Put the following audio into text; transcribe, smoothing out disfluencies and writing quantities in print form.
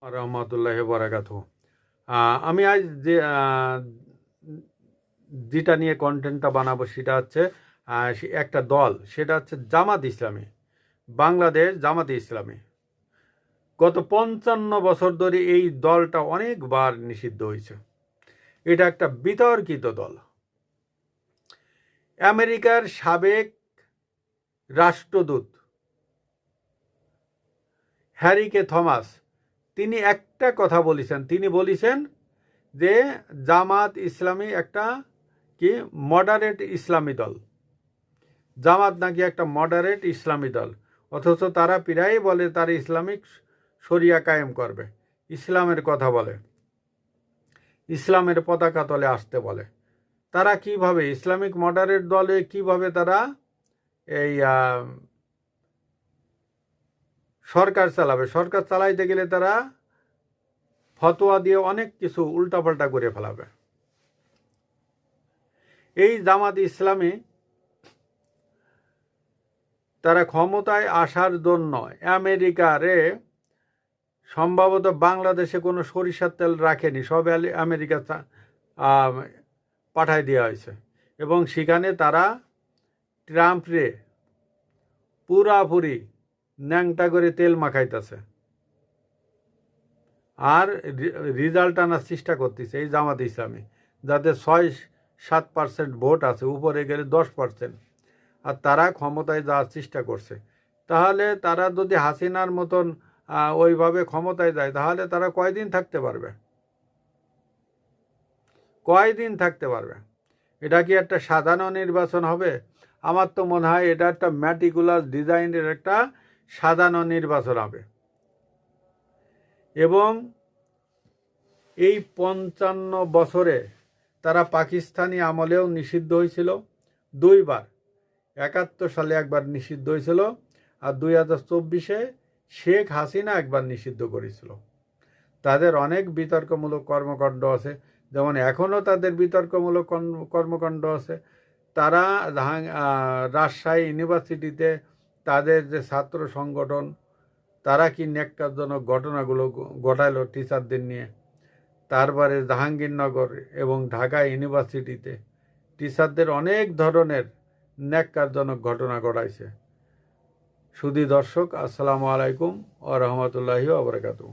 রহমতুল্লাহি বারাকাতু। আমি আজ যেটা নিয়ে কন্টেন্টটা বানাবো সেটা হচ্ছে একটা দল, সেটা হচ্ছে জামাত ইসলামী, বাংলাদেশ জামাতে ইসলামী। গত 55 বছর ধরে এই দলটা অনেকবার নিষিদ্ধ হয়েছে। এটা একটা বিতর্কিত দল। আমেরিকার সাবেক রাষ্ট্রদূত হ্যারি কে থমাস তিনি একটা কথা বলেছেন, তিনি বলেছেন যে জামাত ইসলামী একটা কি মডারেট ইসলামী দল। জামাত নাকি একটা মডারেট ইসলামী দল, অথচ তারা প্রায় বলে তারা ইসলামিক শরিয়া কায়েম করবে, ইসলামের কথা বলে, ইসলামের পতাকা তলে আসতে বলে। তারা কিভাবে ইসলামিক মডারেট দলে কিভাবে তারা এই সরকার চালাবে? সরকার চালাইতে গেলে তারা ফতোয়া দিয়ে অনেক কিছু উল্টাপাল্টা করে ফেলাবে। এই জামাত ইসলামী তারা ক্ষমতায় আসার জন্য আমেরিকারে সম্ভবত বাংলাদেশে কোনো সরিষার তেল রাখেনি, সব আমেরিকা পাঠাই দেওয়া হয়েছে, এবং সেখানে তারা ট্রাম্পরে পুরাপুরি ন্যাংটা করে তেল মাখাইতেছে আর রেজাল্ট আনার চেষ্টা করতেছে এই জামাত ইসলামী, যাতে 6-7% ভোট আছে, উপরে গেলে 10%, আর তারা ক্ষমতায় যাওয়ার চেষ্টা করছে। তাহলে তারা যদি হাসিনার মতন ওইভাবে ক্ষমতায় যায়, তাহলে তারা কয়দিন থাকতে পারবে? কয়দিন থাকতে পারবে? এটা কি একটা সাধারণ নির্বাচন হবে? আমার তো মনে হয় এটা একটা ম্যাটিকুলাস ডিজাইনের একটা সাধারণ নির্বাচন হবে। এবং এই 55 বছরে তারা পাকিস্তানি আমলেও নিষিদ্ধ হয়েছিল 2বার। 71 সালে একবার নিষিদ্ধ হয়েছিল, আর 2024-এ শেখ হাসিনা একবার নিষিদ্ধ করেছিল। তাদের অনেক বিতর্কমূলক কর্মকাণ্ড আছে, যেমন এখনও তাদের বিতর্কমূলক কর্মকাণ্ড আছে। তারা রাজশাহী ইউনিভার্সিটিতে তাদের যে ছাত্র সংগঠন, তারা কি ন্যাক্কারজনক ঘটনাগুলো ঘটাইলো টিচারদের নিয়ে। তারপরে জাহাঙ্গীরনগর এবং ঢাকা ইউনিভার্সিটিতে টিচারদের অনেক ধরনের ন্যাক্কারজনক ঘটনা ঘটাইছে। সুধী দর্শক, আসসালামু আলাইকুম ওয়া রাহমাতুল্লাহি ওয়া বারাকাতুহু।